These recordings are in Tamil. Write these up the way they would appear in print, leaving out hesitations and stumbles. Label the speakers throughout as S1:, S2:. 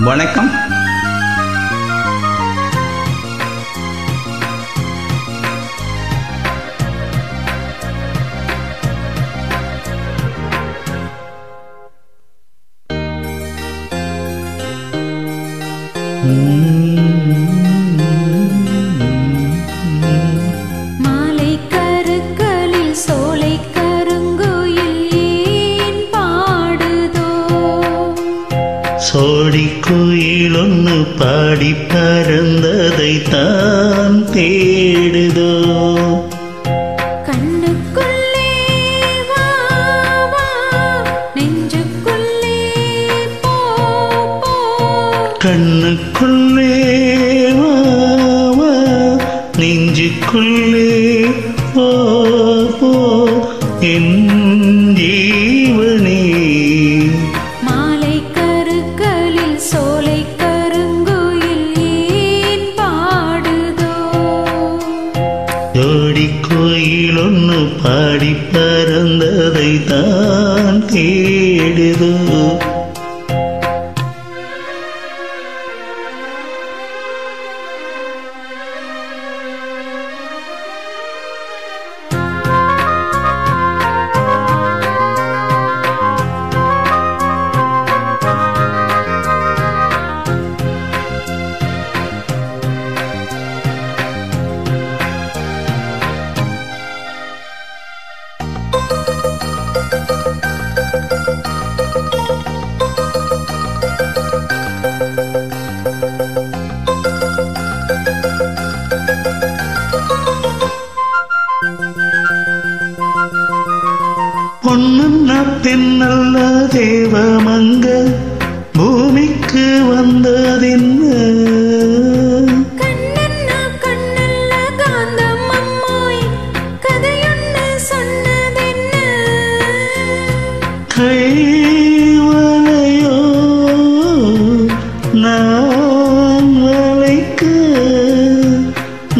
S1: வணக்கம்.
S2: மாலை கருக்களில் சோலை கருங்குயில் ஏன் பாடுதோ?
S3: சோடி குயில் ஒன்று பாடி பறந்ததை தான் தேடுதோ?
S2: கண்ணுக்குள்ளே வா வா, நெஞ்சுக்குள்ளே போ போ.
S3: கண்ணுக்குள்ளே வா வா, நெஞ்சுக்குள்ளே போ போ, என் ஜீவனே.
S2: மாலை கருக்களில் சோலை கருங்குயில் ஏன் பாடுதோ?
S3: ஜோடி கோயில் ஒன்று பாடி பறந்ததை தான் தேடுதோ? பொன்னுன்ன பெண்ணல்ல தேவமங்க பூமிக்கு வந்ததென்ன?
S2: கண்ணன்ன கண்ணல்ல காந்தம் அம்மாய் கதையொன்னு சொன்னதென்ன?
S3: கைவளையோ நான் வளைக்க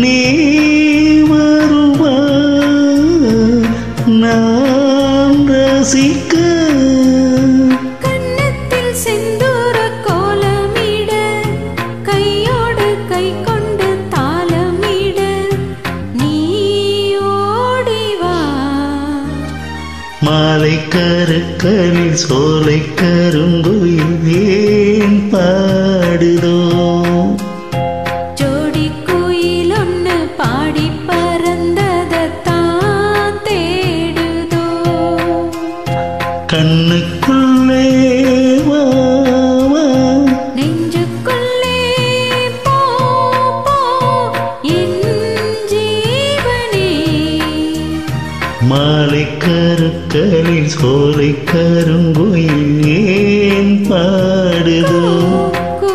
S3: நீ வருவா நான் ரசிக்க?
S2: கன்னத்தில் செந்தூர கோலமிட கையோடு கை கொண்டு தாளமிட நீ ஓடிவா.
S3: மாலை கருக்களில் சோலை கருங்குயில் ஏன் பாடுதோ?
S2: ஜோடி குயில் ஒன்னு பாடி பறந்ததான் தேடுதோ?
S3: கண்ணுக்குள்ளே வா வா,
S2: நெஞ்சுக்குள்ளே போ போ, என் ஜீவனே.
S3: மாலை கருக்களில் சோலை கருங்குயில் ஏன் பாடுதோ?
S2: கூ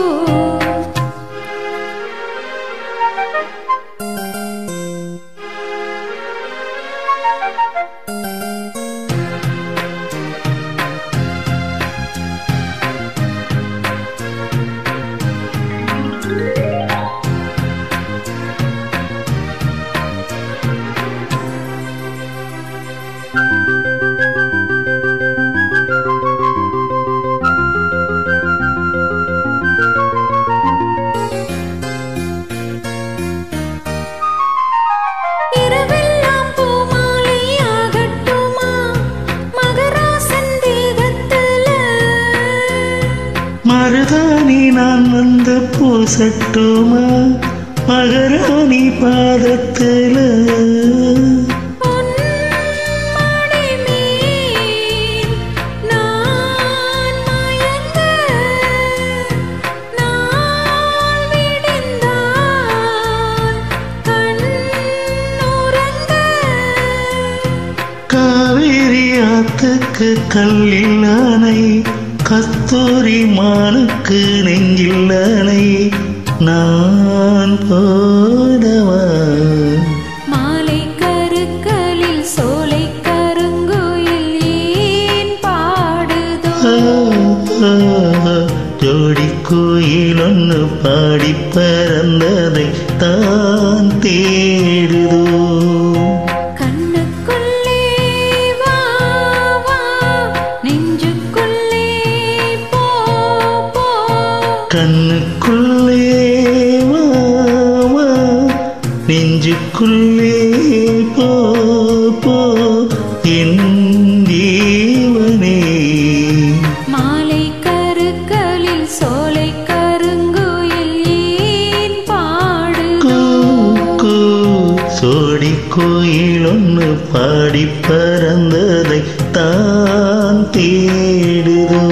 S2: இரவெல்லாம் பூமாலையாகட்டுமா மகராசன் தேகத்துல?
S3: மருதாணி நான் வந்து பூசட்டுமா மகராணி பாதத்துல?
S2: பொன்மணி மேல் நான் மயங்க நாள் விடிந்தால் கண்ணுறங்க.
S3: காவேரி ஆத்துக்கு கல்லில் அணை கஸ்தூரி மானுக்கு நெஞ்சில் அணை நான் போடவா?
S2: மாலை கருக்களில் சோலை கருங்குயில் ஏன் பாடுதோ?
S3: ஜோடி கோயில் ஒன்று பாடி பறந்ததை தான் தேடுதோ?
S2: கண்ணுக்குள்ளே வா வா, நெஞ்சுக்குள்ளே போ போ,
S3: கண்ணுக்குள்ளே வா வா, நெஞ்சுக்குள்ளே போ போ என் தேவனே.
S2: மாலை கருக்களில் சோலை கருங்குயில் ஏன் பாடுதோ?
S3: கூ சோடி கோயில் ஒன்று பாடி பறந்ததை தான் தேடுதோ.